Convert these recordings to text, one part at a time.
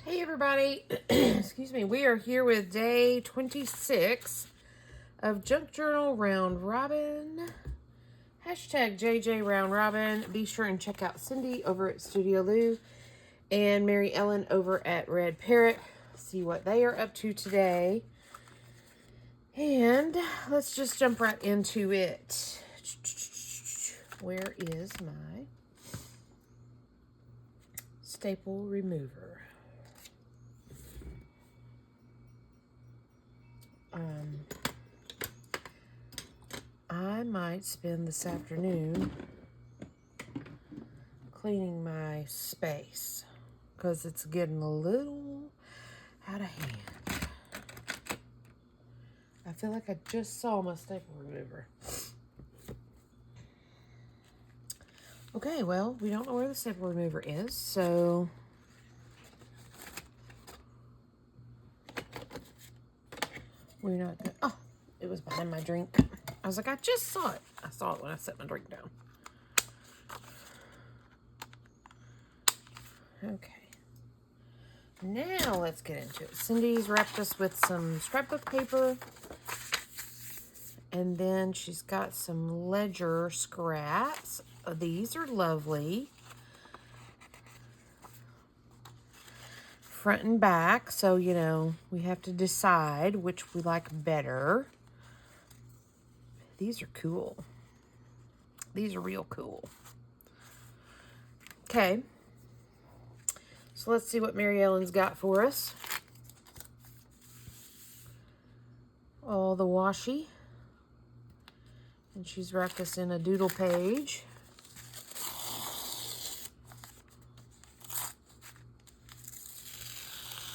Hey everybody, excuse me, we are here with day 26 of Junk Journal Round Robin. Hashtag JJ Round Robin. Be sure and check out Cindy over at Studio Lou and Mary Ellen over at Red Parrot. See what they are up to today. And let's just jump right into it. Where is my staple remover? I might spend this afternoon cleaning my space because it's getting a little out of hand. I feel like I just saw my staple remover. Okay, well, we don't know where the staple remover is, so we're not gonna, oh, it was behind my drink. I was like, I just saw it. I saw it when I set my drink down. Okay. Now let's get into it. Cindy's wrapped us with some scrapbook paper. And then she's got some ledger scraps. These are lovely. Front and back. So, you know, we have to decide which we like better. These are cool. These are real cool. Okay. So let's see what Mary Ellen's got for us. All the washi. And she's wrapped us in a doodle page.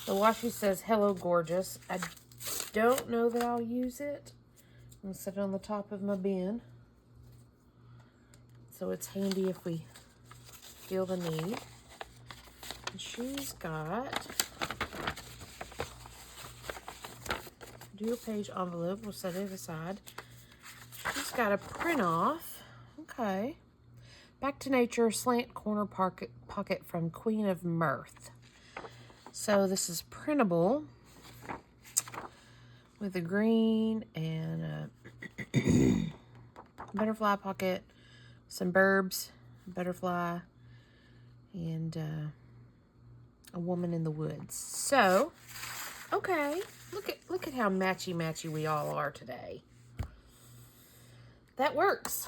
The washi says, "Hello, gorgeous." I don't know that I'll use it. I'm going to set it on the top of my bin. So it's handy if we feel the need. And she's got doodle page envelope. We'll set it aside. She's got a print off. Okay. Back to Nature slant corner pocket from Queen of Mirth. So this is printable with a green and a butterfly pocket, some burbs, butterfly, and a woman in the woods. So, okay, look at how matchy we all are today. That works.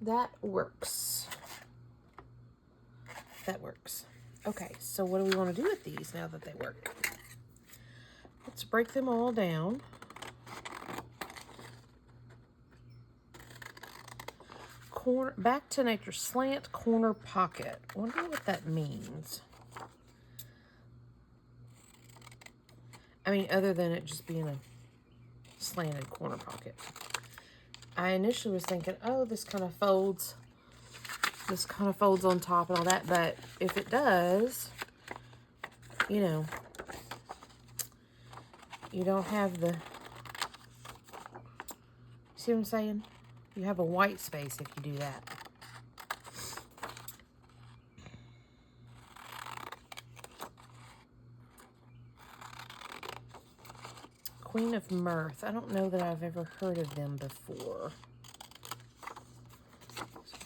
That works. That works. Okay, so what do we want to do with these now that they work? Let's break them all down. Back to Nature slant corner pocket. Wonder what that means. I mean, other than it just being a slanted corner pocket. I initially was thinking, oh, this kind of folds. This kind of folds on top and all that, but if it does, you know, you don't have the, see what I'm saying? You have a white space if you do that. Queen of Mirth. I don't know that I've ever heard of them before.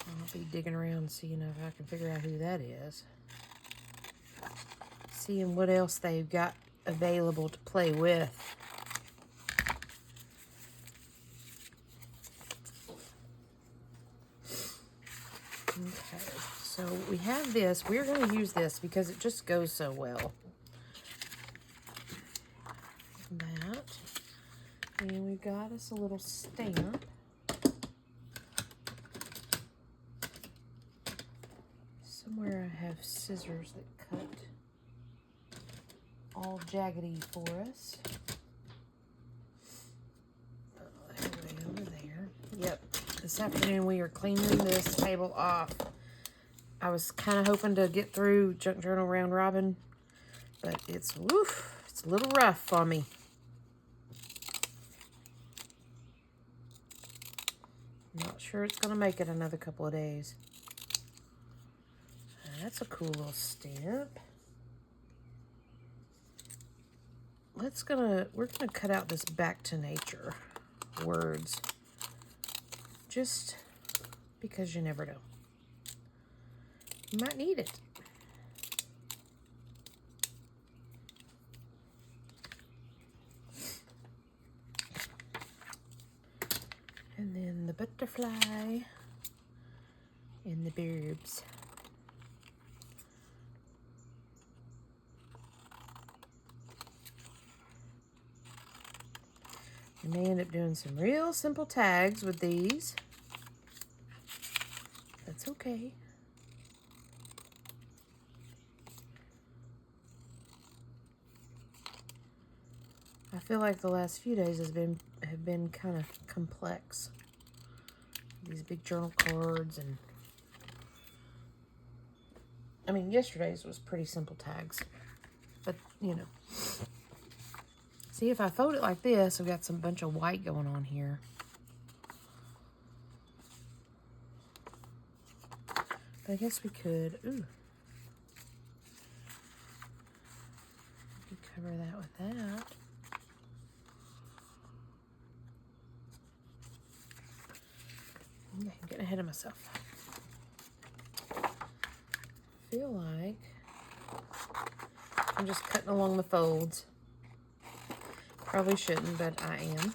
I'll be digging around seeing if I can figure out who that is. Seeing what else they've got available to play with. Okay, so we have this. We're going to use this because it just goes so well. That. And we got us a little stamp. Somewhere I have scissors that cut all jaggedy for us. Oh, way over there. Yep. This afternoon we are cleaning this table off. I was kind of hoping to get through Junk Journal Round Robin, but it's a little rough on me. Not sure it's going to make it another couple of days. that's a cool little stamp. We're gonna cut out this back to nature words. Just because you never know. You might need it. And then the butterfly and the birds. I may end up doing some real simple tags with these. That's okay. I feel like the last few days have been kind of complex. These big journal cards, and I mean, yesterday's was pretty simple tags, but you know. See, if I fold it like this, I've got some bunch of white going on here. But I guess we could, we could cover that with that. Okay, I'm getting ahead of myself. I feel like I'm just cutting along the folds. Probably shouldn't, but I am.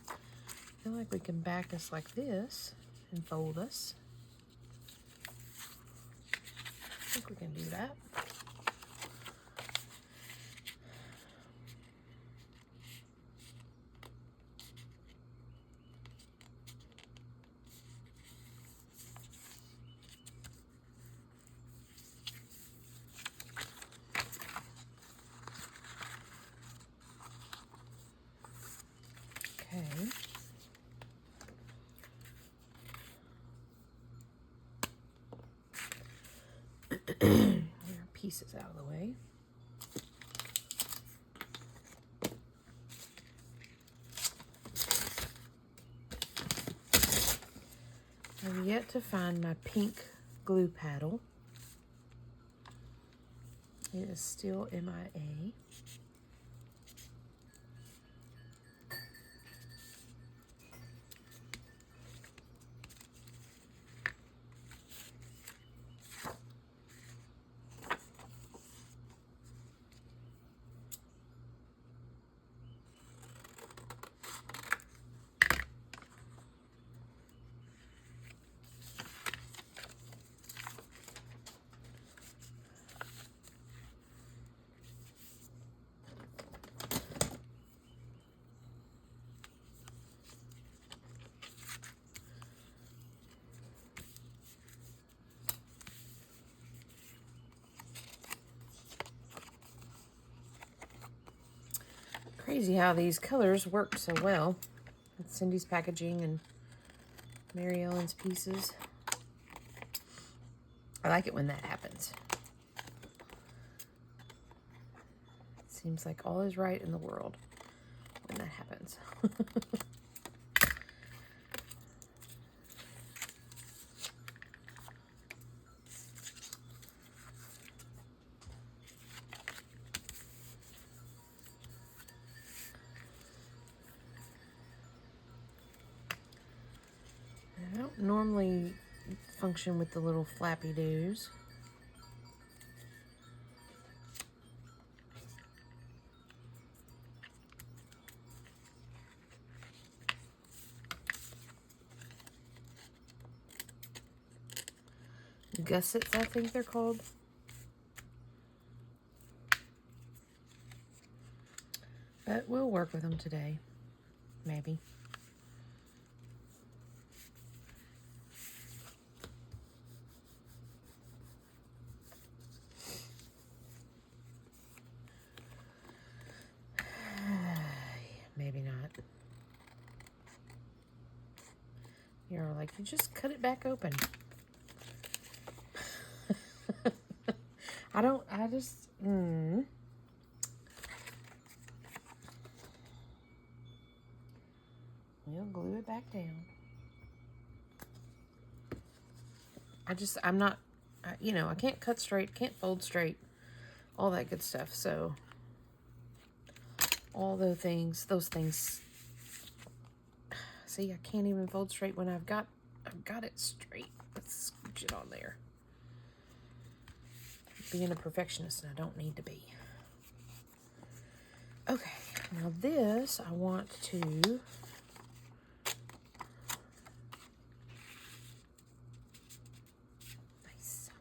I feel like we can back us like this and fold us. I think we can do that. Okay. There are pieces out of the way. I've yet to find my pink glue paddle. It is still MIA. Crazy how these colors work so well with Cindy's packaging and Mary Ellen's pieces. I like it when that happens. It seems like all is right in the world when that happens. I don't normally function with the little flappy doos. Gussets, I think they're called. But we'll work with them today, maybe. Maybe not. You're like, you just cut it back open. We'll glue it back down. I'm not, you know, I can't cut straight, can't fold straight, all that good stuff. So all those things, see, I can't even fold straight when I've got it straight. Let's scooch it on there. Being a perfectionist, and I don't need to be. Okay, now this I want to nice.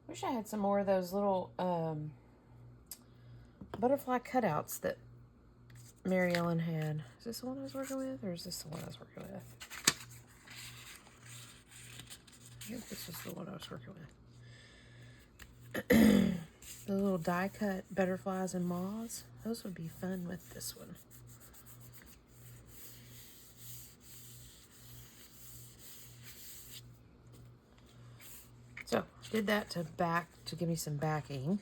Wish I had some more of those little butterfly cutouts that Mary Ellen had. Is this the one I was working with, or is this the one I was working with? I think this was the one I was working with. The little die cut butterflies and moths. Those would be fun with this one. So, did that to give me some backing.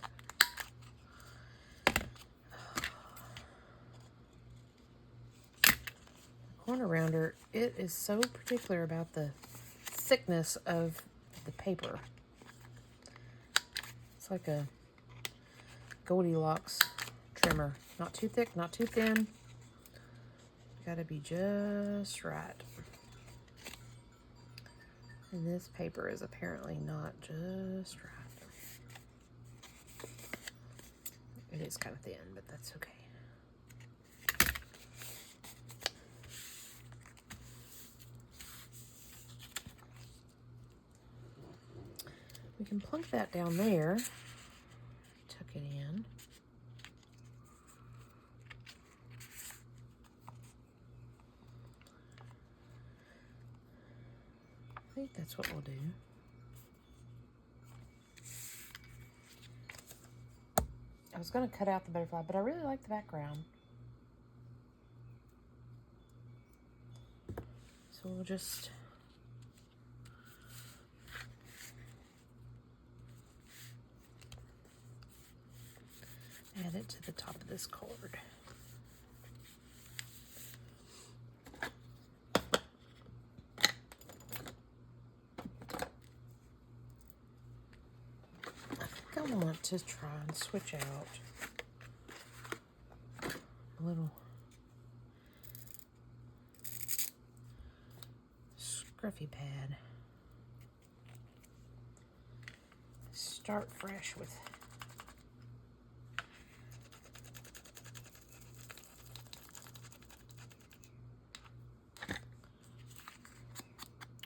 Corner rounder, it is so particular about the thickness of the paper. It's like a Goldilocks trimmer. Not too thick, not too thin. Gotta be just right. And this paper is apparently not just right. It is kind of thin, but that's okay. We can plunk that down there, tuck it in. I think that's what we'll do. I was going to cut out the butterfly, but I really like the background. So we'll just add it to the top of this card. I want to try and switch out a little scruffy pad. Start fresh with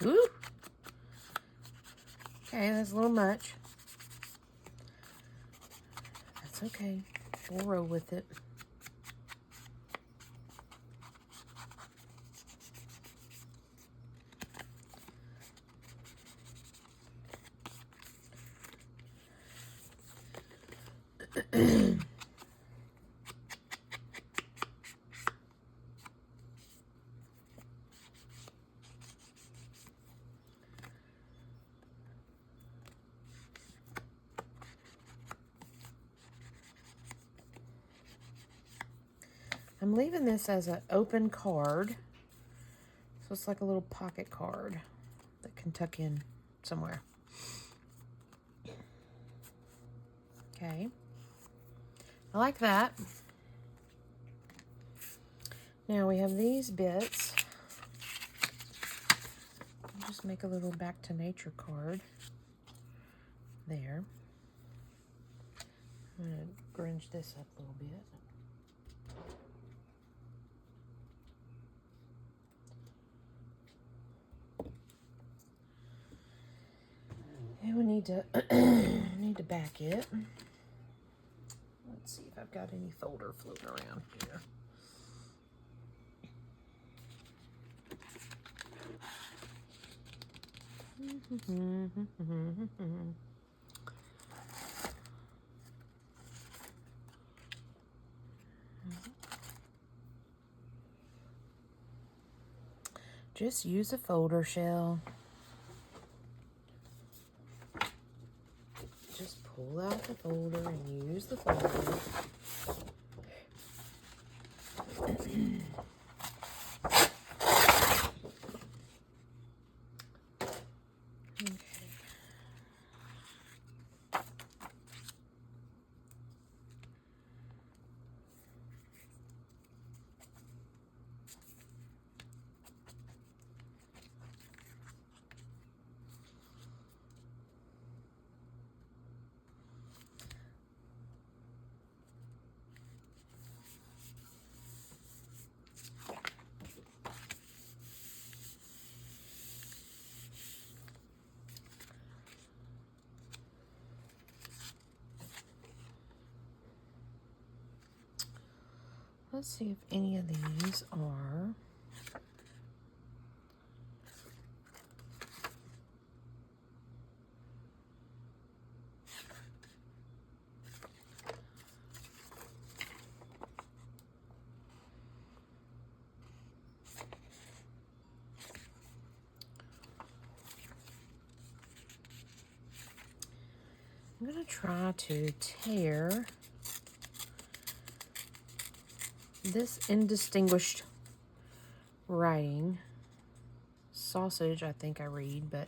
ooh. Okay, that's a little much. That's okay. We'll roll with it. I'm leaving this as an open card. So it's like a little pocket card that can tuck in somewhere. Okay. I like that. Now we have these bits. I'll just make a little back to nature card there. I'm going to grunge this up a little bit. And we need to back it. Let's see if I've got any folder floating around here. Just use a folder shell. Just pull out the folder and use the folder. Let's see if any of these are. I'm going to try to tear this indistinguished writing. Sausage, I think I read, but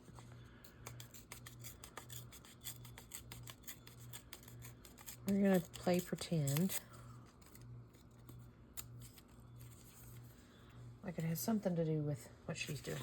we're going to play pretend. Like it has something to do with what she's doing.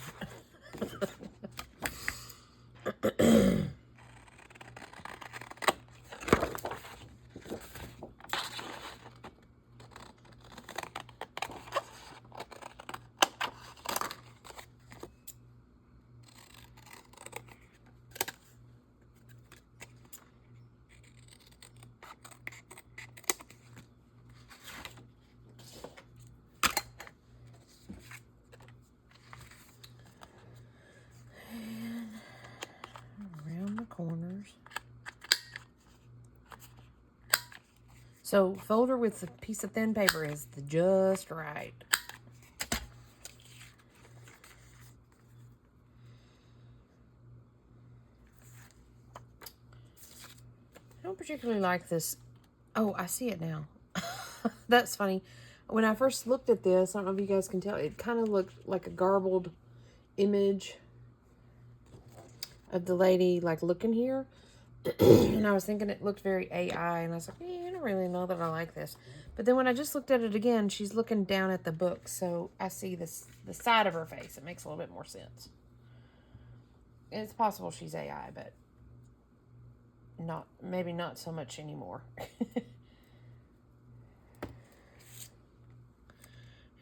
Corners. So folder with a piece of thin paper is just right. I don't particularly like this. Oh, I see it now. That's funny. When I first looked at this, I don't know if you guys can tell, it kind of looked like a garbled image of the lady like looking here. And I was thinking it looked very AI, and I was like, I don't really know that I like this. But then when I just looked at it again, she's looking down at the book, so I see the side of her face. It makes a little bit more sense. It's possible she's AI, but maybe not so much anymore.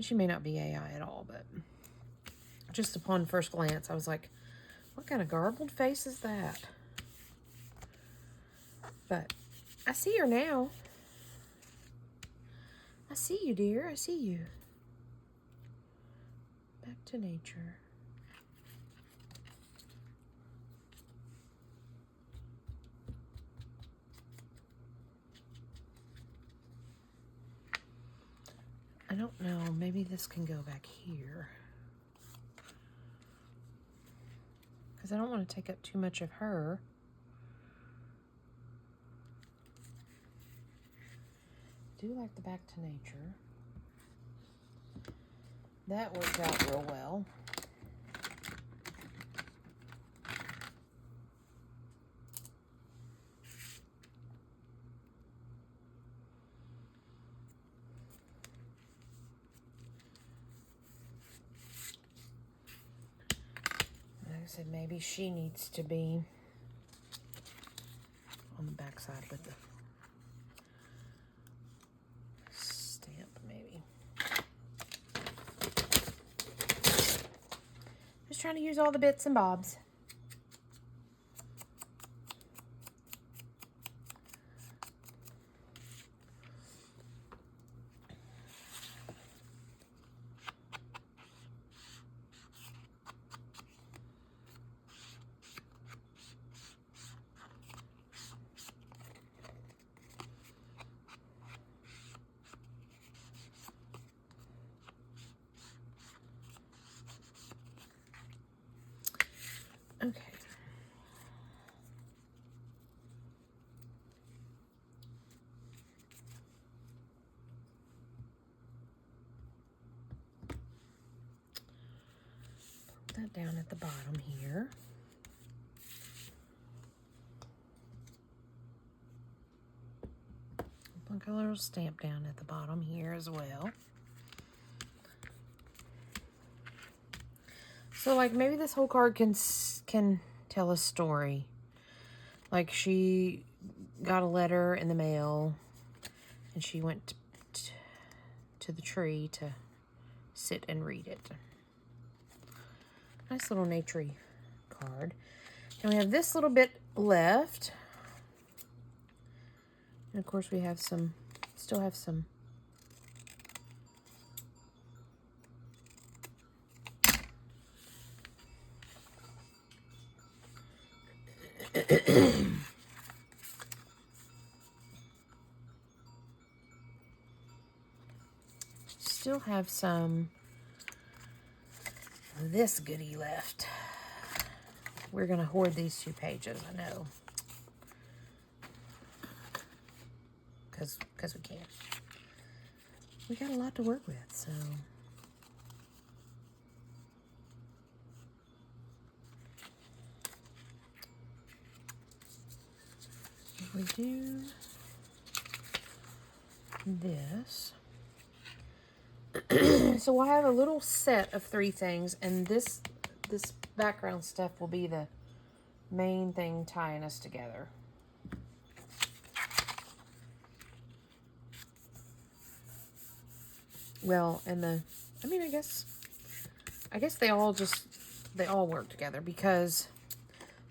She may not be AI at all, but just upon first glance, I was like, what kind of garbled face is that? But I see her now. I see you, dear. I see you. Back to nature. I don't know. Maybe this can go back here. Because I don't want to take up too much of her. I do like the back to nature. That worked out real well. Like I said, maybe she needs to be on the back side with the stamp, maybe. Just trying to use all the bits and bobs. Okay. Put that down at the bottom here. Put a little stamp down at the bottom here as well. So like maybe this whole card can tell a story. Like she got a letter in the mail and she went to the tree to sit and read it. Nice little nature card. And we have this little bit left. And of course we have some, still have some still have some of this goodie left. We're going to hoard these 2 pages, I know. Because we can. We got a lot to work with, so. If we do this. So we'll have a little set of 3 things, and this background stuff will be the main thing tying us together. Well, and I mean, I guess they all work together, because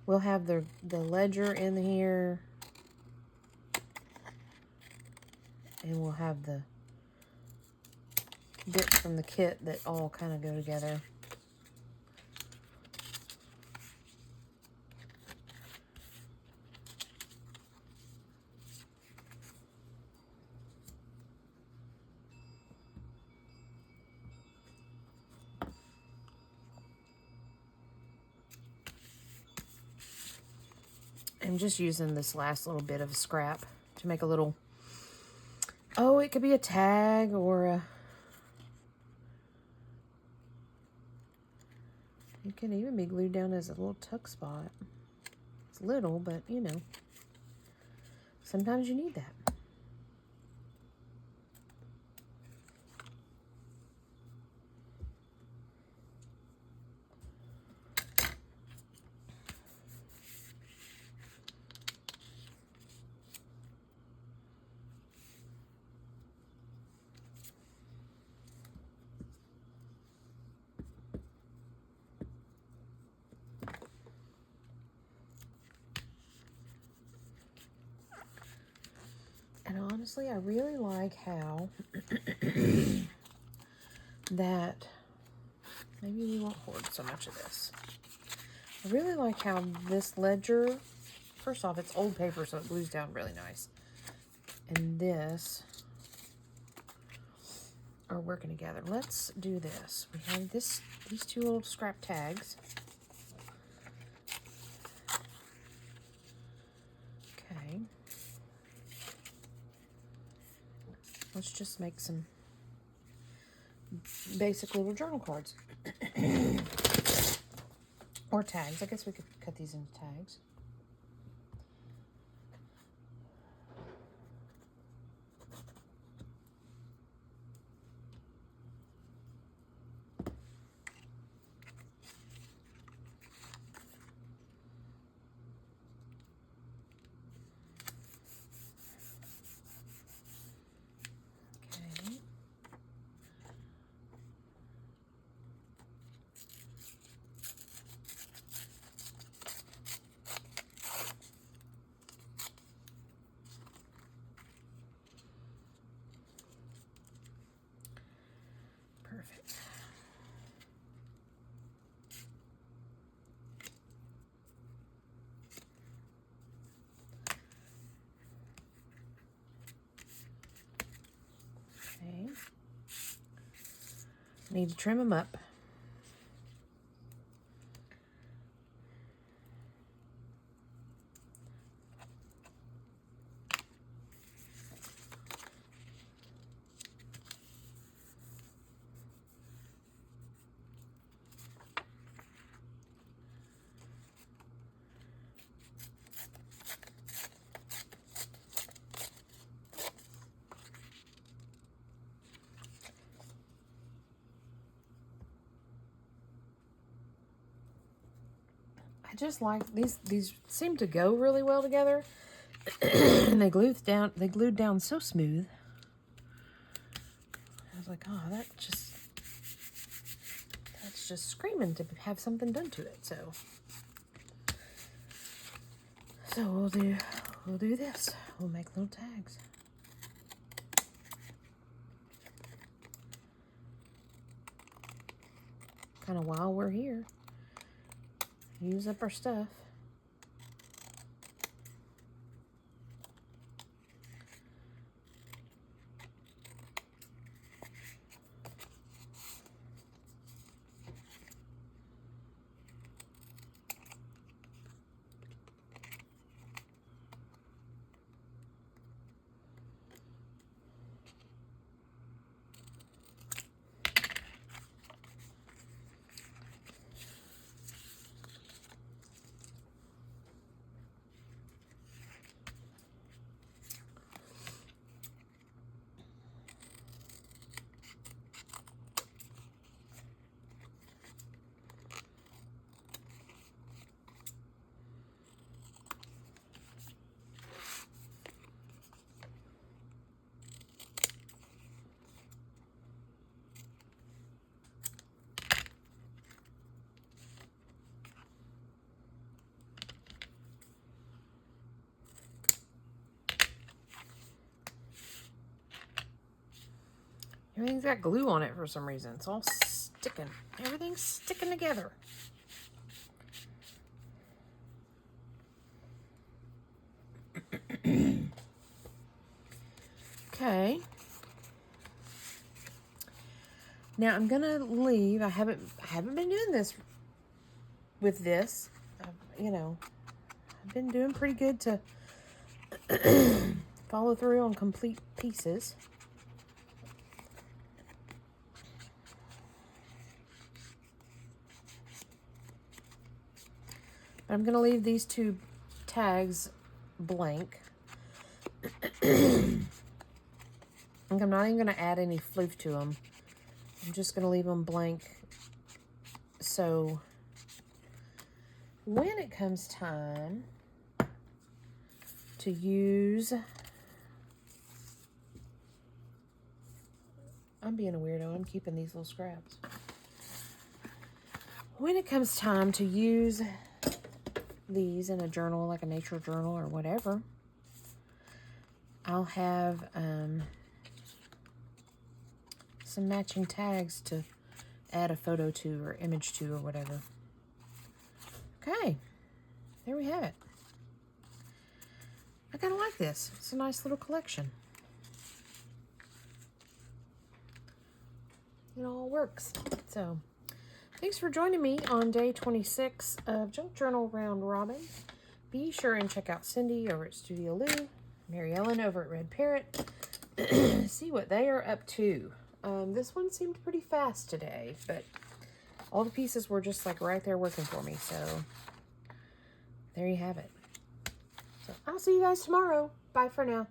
we'll have the ledger in here, and we'll have the bits from the kit that all kind of go together. I'm just using this last little bit of scrap to make a little, oh, it could be a tag or a, it can even be glued down as a little tuck spot. It's little, but you know, sometimes you need that. And honestly, I really like how that, maybe we won't hoard so much of this. I really like how this ledger, first off, it's old paper, so it glues down really nice. And this are working together. Let's do this. We have these 2 little scrap tags. Okay. Let's just make some basic little journal cards. Or tags. I guess we could cut these into tags. Okay. Perfect. Okay. Need to trim them up. I just like these seem to go really well together. And they glued down so smooth. I was like, oh, that's just screaming to have something done to it. So we'll do this. We'll make little tags. Kind of while we're here, use up our stuff. Everything's got glue on it for some reason. It's all sticking. Everything's sticking together. Okay. Now I'm gonna leave. I haven't been doing this with this. You know, I've been doing pretty good to follow through on complete pieces. I'm going to leave these two tags blank. I'm not even going to add any floof to them. I'm just going to leave them blank. So when it comes time to use... I'm being a weirdo. I'm keeping these little scraps. When it comes time to use these in a journal, like a nature journal or whatever, I'll have some matching tags to add a photo to or image to or whatever. Okay, there we have it. I kind of like this. It's a nice little collection. It all works. So thanks for joining me on day 26 of Junk Journal Round Robin. Be sure and check out Cindy over at Studio Lou, Mary Ellen over at Red Parrot. See what they are up to. This one seemed pretty fast today, but all the pieces were just like right there working for me. So there you have it. So I'll see you guys tomorrow. Bye for now.